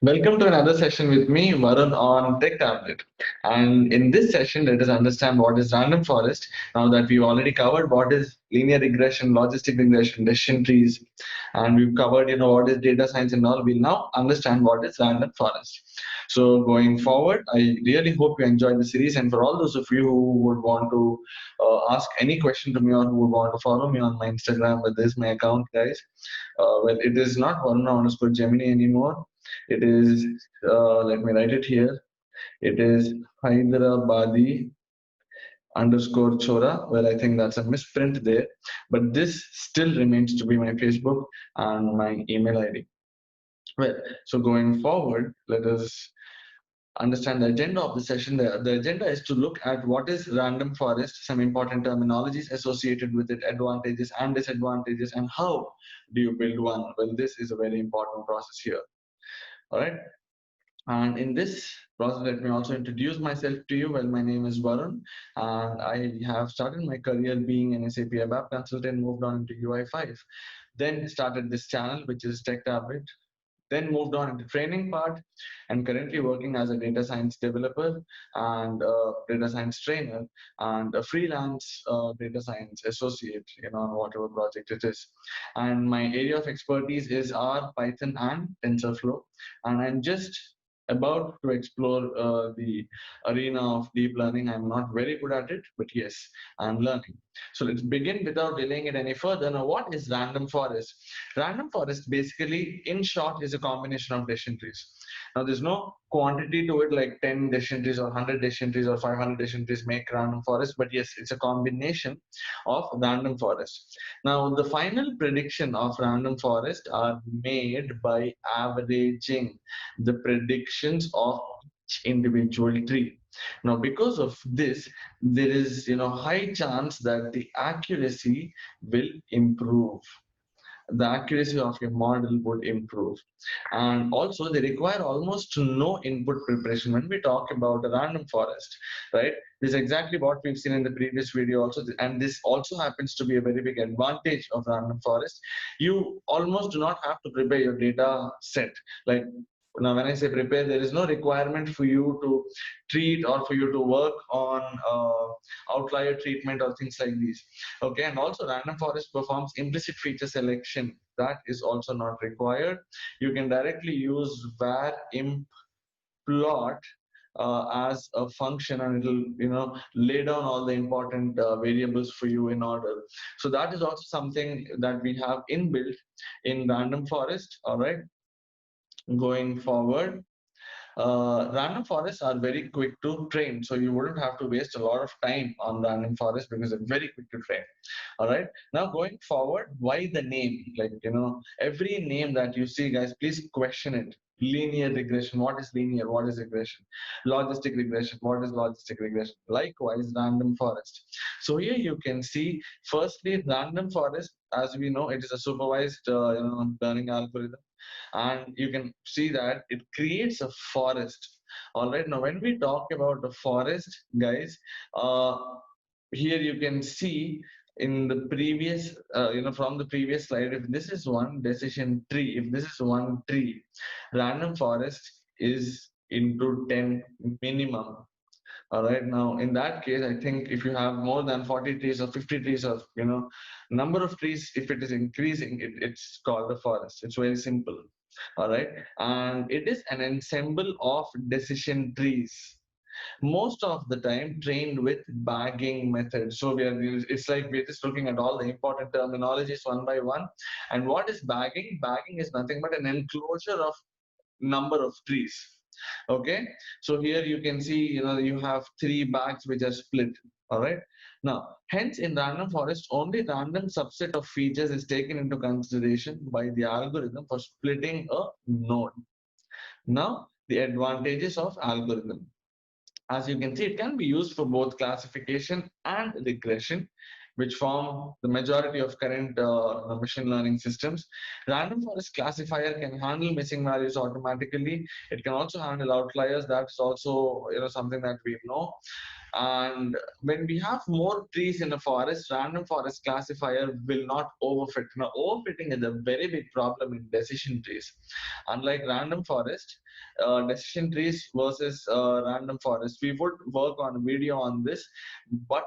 Welcome to another session with me, Varun, on TechTablet. And in this session, let us understand what is random forest. Now that we've already covered what is linear regression, logistic regression, decision trees, and we've covered, what is data science and all. We'll now understand what is random forest. So going forward, I really hope you enjoyed the series. And for all those of you who would want to ask any question to me or who would want to follow me on my Instagram, with this my account, guys. Well, it is not Varuna_Gemini anymore. It is, let me write it here. It is Hyderabadi underscore Chora. Well, I think that's a misprint there, but this still remains to be my Facebook and my email ID. Well, so going forward, let us understand the agenda of the session. The agenda is to look at what is random forest, some important terminologies associated with it, advantages and disadvantages, and how do you build one. Well, this is a very important process here. All right. And in this process, let me also introduce myself to you. Well, my name is Varun, and I have started my career being an SAP ABAP consultant, moved on into UI5, then started this channel, which is TechTablet, then moved on into training part, and currently working as a data science developer and a data science trainer and a freelance data science associate, on whatever project it is. And my area of expertise is R, Python, and TensorFlow, and I'm just about to explore the arena of deep learning. I'm not very good at it, but yes, I'm learning. So let's begin without delaying it any further. Now, what is random forest? Random forest basically, in short, is a combination of decision trees. Now, there's no quantity to it like 10 decision trees or 100 decision trees or 500 decision trees make random forest, but yes, it's a combination of random forest. Now, the final prediction of random forest are made by averaging the predictions of each individual tree. Now, because of this, there is high chance that the accuracy will improve. The accuracy of your model would improve, and also they require almost no input preparation. When we talk about a random forest, right, this is exactly what we've seen in the previous video also, and this also happens to be a very big advantage of random forest. You almost do not have to prepare your data set. Like, now when I say prepare, there is no requirement for you to treat or for you to work on outlier treatment or things like these. Okay, and also random forest performs implicit feature selection. That is also not required. You can directly use var imp plot as a function, and it'll lay down all the important variables for you in order. So that is also something that we have inbuilt in random forest. All right, going forward, random forests are very quick to train, so you wouldn't have to waste a lot of time on random forests because they're very quick to train. All right, now going forward, why the name? Like, every name that you see, guys, please question it. Linear regression, what is linear? What is regression? Logistic regression, what is logistic regression? Likewise, random forest. So here you can see, firstly, random forest, as we know, it is a supervised learning algorithm, and you can see that it creates a forest. All right, now when we talk about the forest, guys, uh, here you can see in the previous from the previous slide, if this is one decision tree, if this is one tree, random forest is into 10 minimum. All right, now in that case, I think if you have more than 40 trees or 50 trees, or number of trees, if it is increasing, it's called a forest. It's very simple. All right, and it is an ensemble of decision trees, most of the time trained with bagging method. So it's like we're just looking at all the important terminologies one by one. And what is bagging? Bagging is nothing but an enclosure of number of trees. Okay, so here you can see, you have three bags which are split. All right, now hence in random forest, only random subset of features is taken into consideration by the algorithm for splitting a node. Now, the advantages of algorithm, as you can see, it can be used for both classification and regression, which form the majority of current machine learning systems. Random forest classifier can handle missing values automatically. It can also handle outliers. That's also something that we know. And when we have more trees in a forest, random forest classifier will not overfit. Now, overfitting is a very big problem in decision trees. Unlike random forest, decision trees versus random forest, we would work on a video on this. But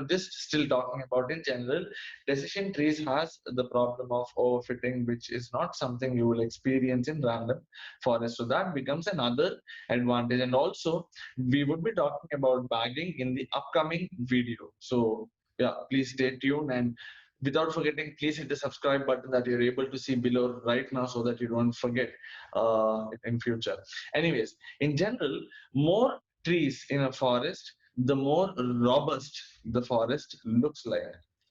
just still talking about in general, decision trees has the problem of overfitting, which is not something you will experience in random forest. So that becomes another advantage. And also, we would be talking about bagging in the upcoming video. So yeah, please stay tuned, and without forgetting, please hit the subscribe button that you're able to see below right now so that you don't forget in future. Anyways, in general, more trees in a forest, the more robust the forest looks like.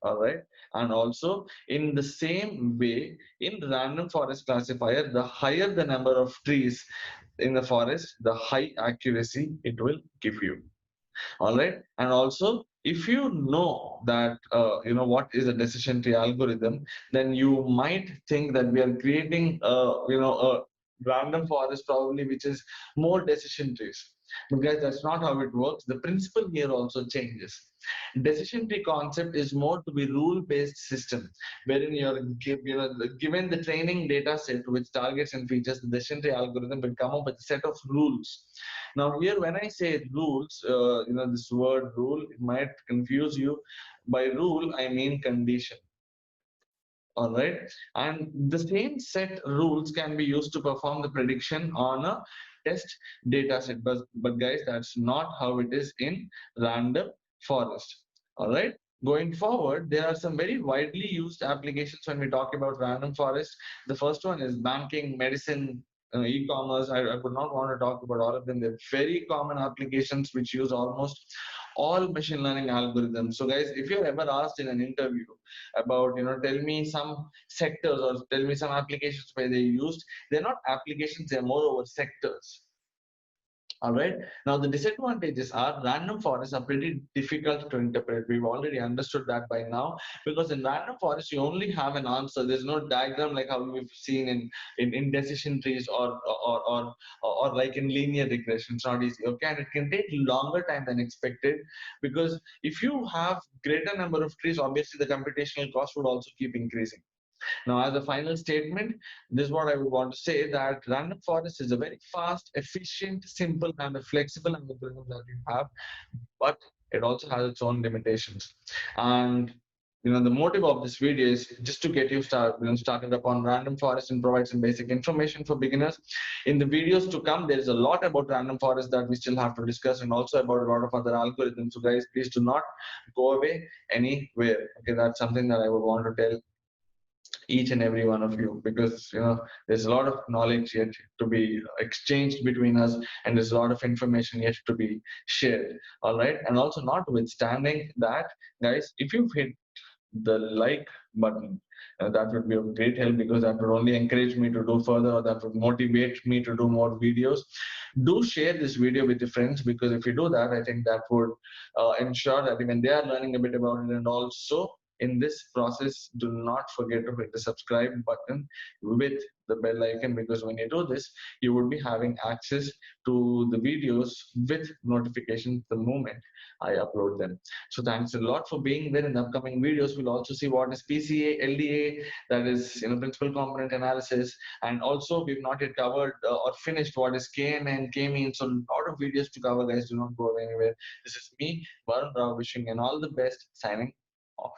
All right. And also, in the same way, in random forest classifier, the higher the number of trees in the forest, the high accuracy it will give you. All right. And also, if you know that what is a decision tree algorithm, then you might think that we are creating a random forest probably which is more decision trees. But guys, that's not how it works. The principle here also changes. Decision tree concept is more to be rule based system, wherein given the training data set with targets and features, the decision tree algorithm will come up with a set of rules. Now, here, when I say rules, this word rule, it might confuse you. By rule, I mean condition. All right. And the same set rules can be used to perform the prediction on a test data set. But guys, that's not how it is in random forest. All right. Going forward, there are some very widely used applications when we talk about random forest. The first one is banking, medicine, e-commerce. I would not want to talk about all of them. They're very common applications which use almost all machine learning algorithms. So guys, if you're ever asked in an interview about, tell me some sectors or tell me some applications where they used, they're not applications, they're more over sectors. All right. Now, the disadvantages are random forests are pretty difficult to interpret. We've already understood that by now, because in random forest, you only have an answer. There's no diagram like how we've seen in decision trees or like in linear regression. It's not easy. Okay. And it can take longer time than expected, because if you have greater number of trees, obviously the computational cost would also keep increasing. Now, as a final statement, this is what I would want to say, that random forest is a very fast, efficient, simple, and a flexible algorithm that you have, but it also has its own limitations. And the motive of this video is just to get you started upon random forest and provide some basic information for beginners. In the videos to come, there is a lot about random forest that we still have to discuss, and also about a lot of other algorithms. So guys, please do not go away anywhere. Okay, that's something that I would want to tell each and every one of you, because there's a lot of knowledge yet to be exchanged between us, and there's a lot of information yet to be shared. All right. And also, notwithstanding that, guys, if you've hit the like button, that would be of great help, because that would only encourage me to do further, or that would motivate me to do more videos. Do share this video with your friends, because if you do that, I think that would ensure that even they are learning a bit about it. And also, in this process, do not forget to hit the subscribe button with the bell icon, because when you do this, you would be having access to the videos with notifications the moment I upload them. So thanks a lot for being there. In the upcoming videos, we'll also see what is PCA, LDA, that is principal component analysis, and also we've not yet covered or finished what is KNN, K-means. So a lot of videos to cover, guys. Do not go anywhere. This is me, Varun, wishing you all the best. Signing off.